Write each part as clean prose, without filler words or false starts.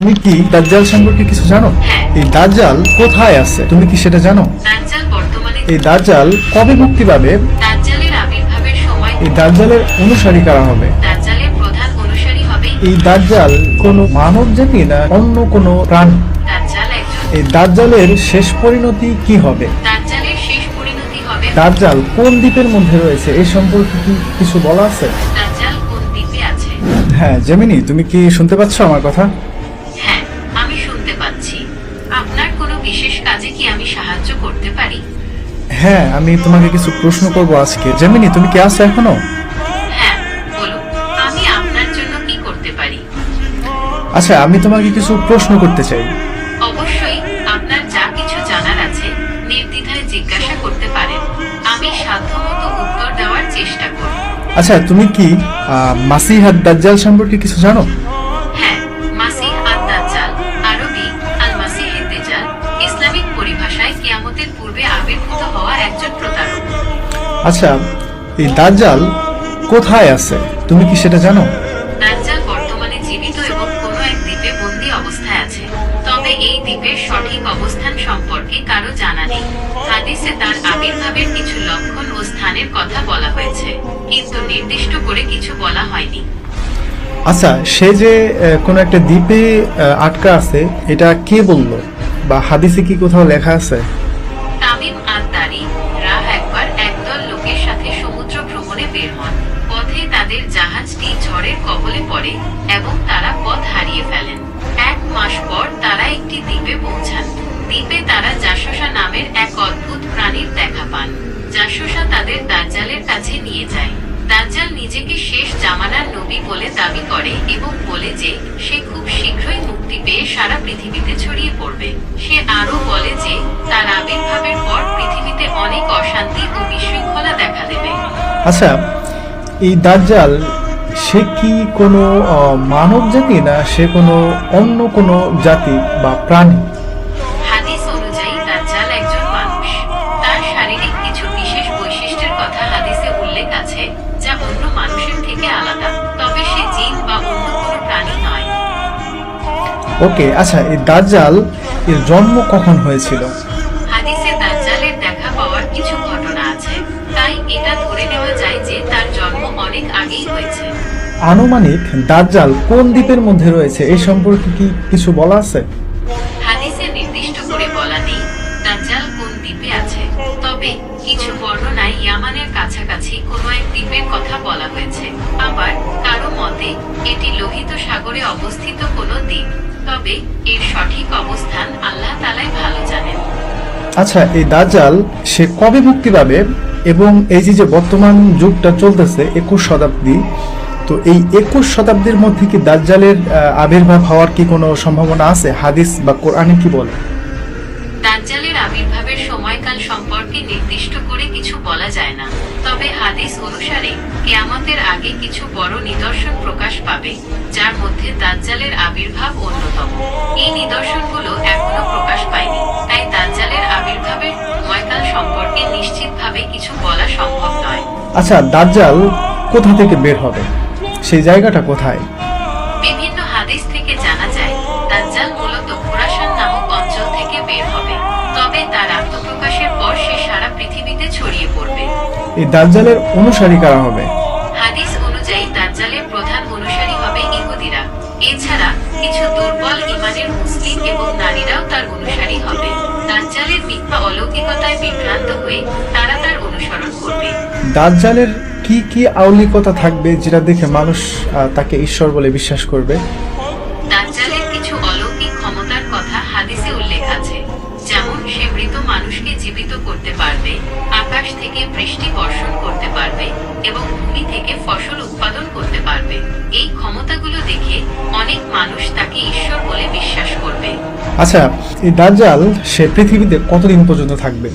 তুমি কি দাজ্জাল সম্পর্কে কিছু জানো? এই দাজ্জাল কোথায় আছে তুমি কি সেটা জানো? এই দাজ্জাল কবে মুক্তি পাবে? এই দাজ্জালের অনুসারী কারা হবে? এই দাজ্জাল কোন মানব জাতি না অন্য কোন প্রাণী? এই দাজ্জালের শেষ পরিণতি কি হবে? দাজ্জাল কোন দ্বীপের মধ্যে রয়েছে এই সম্পর্কে কি কিছু বলা আছে? হ্যাঁ জেমিনি, তুমি কি শুনতে পাচ্ছ আমার কথা? হ্যাঁ, আমি শুনতে পাচ্ছি। আপনার কোনো বিশেষ কাজে কি আমি সাহায্য করতে পারি? হ্যাঁ, আমি তোমাকে কিছু প্রশ্ন করব আজকে। জেমিনি, তুমি কি আছো এখনো? হ্যাঁ, বলুন, আমি আপনার জন্য কি করতে পারি? আচ্ছা, আমি তোমাকে কিছু প্রশ্ন করতে চাই। অবশ্যই, আপনার যা কিছু জানার আছে নির্দ্বিধায় জিজ্ঞাসা করতে পারেন। আমি সাধ্যমতো উত্তর দেওয়ার চেষ্টা করব। আচ্ছা, তুমি কি মাসিহ দাজ্জাল সম্পর্কে কিছু জানো? হ্যাঁ, মাসিহ আদ-দাজ্জাল, আরবি আল-মাসিহ-এদ-দাজ্জাল, ইসলামিক পরিভাষায় কিয়ামতের পূর্বে আবির্ভূত হওয়া একজন প্রতারক। আচ্ছা, এই দাজ্জাল কোথায় আছে তুমি কি সেটা জানো? দাজ্জাল বর্তমানে জীবিত এবং কোনো এক দ্বীপে বন্দী অবস্থায় আছে। তবে এই দ্বীপের সঠিক অবস্থান সম্পর্কে কারো জানা নেই। হাদিসে তার আবির্ভাবের কিছু লক্ষণ ও স্থানের কথা বলা হয়েছে, কিন্তু নির্দিষ্ট করে কিছু বলা হয়নি। আচ্ছা, সে যে কোনো একটা দ্বীপে আটকা আছে, এটা কে বললো বা হাদিসে কি কোথাও লেখা আছে? তামিম আদ-দারি রাহ একবার একদল লোকের সাথে সমুদ্র ভ্রমণে বের হন। পথে তাদের জাহাজটি ঝড়ের কবলে পড়ে এবং তারা পথ হারিয়ে ফেলেন। 1 মাস পর তারা একটি দ্বীপে পৌঁছান। দ্বীপে তারা জাসসা নামের এক অদ্ভুত প্রাণীর দেখা পান। জাসসা তাদের দাজ্জালের কাছে নিয়ে যায়। দাজ্জাল নিজেকে শেষ জামানার নবী বলে দাবি করে এবং বলে যে সে খুব শীঘ্রই মুক্তি পেয়ে সারা পৃথিবীতে ছড়িয়ে পড়বে। সে আরো বলে যে তার আবির্ভাবের পর পৃথিবীতে অনেক অশান্তি ও বিশৃঙ্খলা দেখা দেবে। আচ্ছা, এই দাজ্জাল সে কি কোনো মানব জাতি না সে কোনো অন্য কোনো জাতি বা প্রাণী? হাদিস অনুযায়ী দাজ্জাল একজন মানুষ। তার শারীরিক কিছু বিশেষ বৈশিষ্ট্যের কথা হাদিসে উল্লেখ আছে, যা অন্য মানুষের থেকে আলাদা। তবে সে জিন বা অন্য কোনো প্রাণী নয়। ওকে, আচ্ছা, এই দাজ্জাল এর জন্ম কখন হয়েছিল? হাদিসে দাজ্জালের দেখা পাওয়ার কিছু ঘটনা আছে, তাই এটা ধরে নেওয়া যায় যে তার জন্ম অনেক আগেই হয়েছে। আনুমানিক দাজ্জাল কোন দ্বীপের মধ্যে রয়েছে এই সম্পর্কে কি কিছু বলা আছে? হাদিসে নির্দিষ্ট করে বলা নেই দাজ্জাল কোন দ্বীপে আছে, তবে কিছু বর্ণনায় ইয়ামানের কাছাকাছি কোনো এক দ্বীপের কথা বলা হয়েছে। আবার কারো মতে এটি লোহিত সাগরে অবস্থিত কোনো দ্বীপ, তবে এর সঠিক অবস্থান আল্লাহ তাআলাই ভালো জানেন। আচ্ছা, এই দাজ্জাল সে কবে মুক্তি পাবে এবং এই যে বর্তমান যুগটা চলতেছে 21 শতাব্দী, তো এই 21 শতাব্দীর মধ্যে কি দাজ্জালের আবির্ভাব হওয়ার কি কোনো সম্ভাবনা আছে? হাদিস বা কোরআনে কি বলে? দাজ্জালের আবির্ভাবের সময়কাল সম্পর্কে নির্দিষ্ট করে কিছু বলা যায় না, তবে হাদিস অনুসারে কিয়ামতের আগে কিছু বড় নিদর্শন প্রকাশ পাবে, যার মধ্যে দাজ্জালের আবির্ভাব অন্যতম। এই নিদর্শনগুলো এখনো প্রকাশ পায়নি, তাই দাজ্জালের আবির্ভাবের সময়কাল সম্পর্কে নিশ্চিতভাবে কিছু বলা সম্ভব নয়। আচ্ছা, দাজ্জাল কোথা থেকে বের হবে, সেই জায়গাটা কোথায়? বিভিন্ন হাদিস থেকে জানা যায় দাজ্জাল মূলত খুরাসান নামক অঞ্চল থেকে বের হবে, তবে তার আত্মপ্রকাশের পর সে সারা পৃথিবীতে ছড়িয়ে পড়বে। এই দাজ্জালের অনুসারী কারা হবে? হাদিস অনুযায়ী দাজ্জালের প্রধান অনুসারী হবে ইহুদিরা। এছাড়া কিছু দুর্বল ঈমানের মুসলিম এবং নারীরাও তার অনুসারী হবে। দাজ্জালের মিথ্যা অলৌকিকতায় বিভ্রান্ত হয়ে তারা তার অনুসরণ করবে। দাজ্জালের কি কি আউলিকতা থাকবে যেটা দেখে মানুষ তাকে ঈশ্বর বলে বিশ্বাস করবে? দাজ্জালের কিছু অলৌকিক ক্ষমতার কথা হাদিসে উল্লেখ আছে, যেমন সে মৃত মানুষকে জীবিত করতে পারবে, আকাশ থেকে বৃষ্টি বর্ষণ করতে পারবে এবং ভূমি থেকে ফসল উৎপাদন করতে পারবে। এই ক্ষমতাগুলো দেখে অনেক মানুষ তাকে ঈশ্বর বলে বিশ্বাস করবে। আচ্ছা, এই দাজ্জাল সে পৃথিবীতে কতদিন পর্যন্ত থাকবে?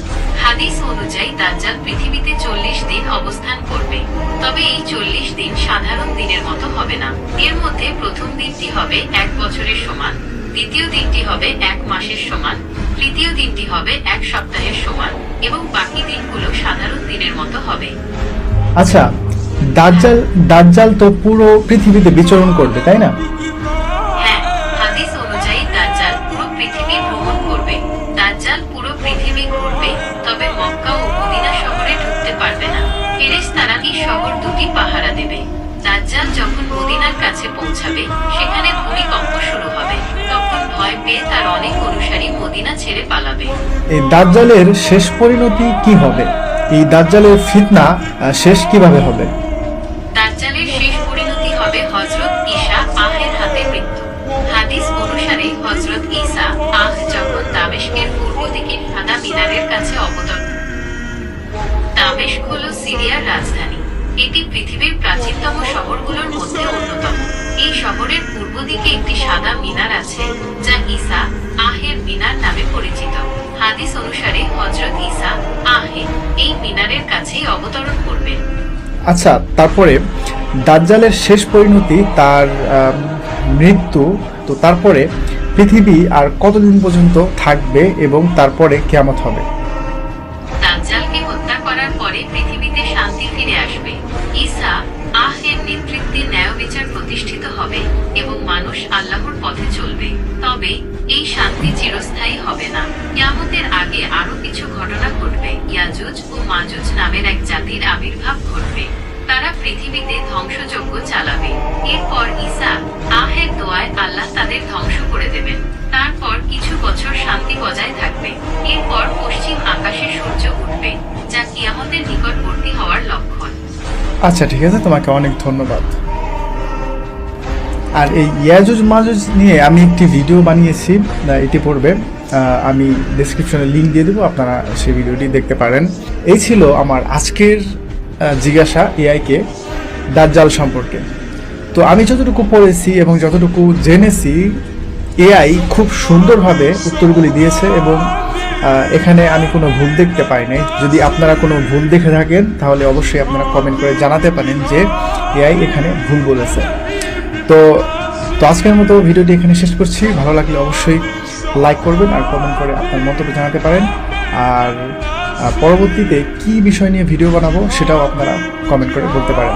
হাদিস অনুযায়ী দাজ্জাল পৃথিবীতে 40 দিন অবস্থান করবে, তবে এই 40 দিন সাধারণ দিনের মতো হবে না। এর মধ্যে প্রথম দিনটি হবে 1 বছরের সমান, দ্বিতীয় দিনটি হবে 1 মাসের সমান, তৃতীয় দিনটি হবে 1 সপ্তাহের সমান এবং বাকি দিনগুলো সাধারণ দিনের মতো হবে। আচ্ছা, দাজ্জাল তো পুরো পৃথিবীতে বিচরণ করবে, তাই না? হ্যাঁ, হাদিস অনুযায়ী যখন মদিনার কাছে পৌঁছাবে সেখানে ভূমিকম্প শুরু হবে। তখন ভয় পেয়ে তার অনেক অনুসারী মদিনা ছেড়ে পালাবে। এই দাজ্জালের শেষ পরিণতি কি হবে? এই দাজ্জালের ফিতনা শেষ কিভাবে হবে? দাজ্জালের শেষ পরিণতি হবে হযরত ঈসা আহের হাতে মৃত্যু। হাদিস অনুসারে হযরত ঈসা আহ যখন দামেস্কের পূর্ব দিকে সাদা মিনারের কাছে অবতরণ। দামেস্ক হলো সিরিয়ার রাজধানী। এটি পৃথিবীর প্রাচীনতম শহরগুলোর মধ্যে অন্যতম। এই শহরের পূর্ব দিকে একটি সাদা মিনার আছে যা ঈসা আহের মিনার নামে পরিচিত। হাদিস অনুসারে হযরত ঈসা আহে এই মিনারের কাছেই অবতরণ করবেন। আচ্ছা, তারপরে দাজ্জালের শেষ পরিণতি তার মৃত্যু। তো তারপরে পৃথিবী আর কতদিন পর্যন্ত থাকবে এবং তারপরে কিয়ামত হবে? দাজ্জালকে হত্যা করার পরে পৃথিবীতে শান্তি ফিরে আসবে। ঈসা আহের নেতৃত্বে ন্যায় বিচার প্রতিষ্ঠিত হবে এবং মানুষ আল্লাহর পথে চলবে। তবে এই শান্তি চিরস্থায়ী হবে না। কিয়ামতের আগে আরো কিছু ঘটনা ঘটবে। ইয়াজুজ ও মাজুজ নামের এক জাতির আবির্ভাব ঘটবে। তারা পৃথিবীতে ধ্বংসযজ্ঞ চালাবে। এরপর ঈসা আহের দোয়ায় আল্লাহ তাদের ধ্বংস করে দেবেন। তারপর কিছু বছর শান্তি বজায় থাকবে। এরপর পশ্চিম আকাশে সূর্য উঠবে, যা কিয়ামতের নিকটবর্তী হওয়ার লক্ষণ। আচ্ছা, ঠিক আছে, তোমাকে অনেক ধন্যবাদ। আর এই ইয়াজুজ মাজুজ নিয়ে আমি একটি ভিডিও বানিয়েছি ইতিপূর্বে। আমি ডেসক্রিপশনে লিঙ্ক দিয়ে দেবো, আপনারা সেই ভিডিওটি দেখতে পারেন। এই ছিল আমার আজকের জিজ্ঞাসা এআইকে দাজ্জাল সম্পর্কে। তো আমি যতটুকু পড়েছি এবং যতটুকু জেনেছি, এআই খুব সুন্দরভাবে উত্তরগুলি দিয়েছে এবং এখানে আমি কোনো ভুল দেখতে পাই নাই। যদি আপনারা কোনো ভুল দেখে থাকেন তাহলে অবশ্যই আপনারা কমেন্ট করে জানাতে পারেন যে এআই এখানে ভুল বলেছে। তো আজকের মতো ভিডিওটি এখানে শেষ করছি। ভালো লাগলে অবশ্যই লাইক করবেন আর কমেন্ট করে আপনার মন্তব্য জানাতে পারেন। আর পরবর্তীতে কি বিষয় নিয়ে ভিডিও বানাবো সেটাও আপনারা কমেন্ট করে বলতে পারেন।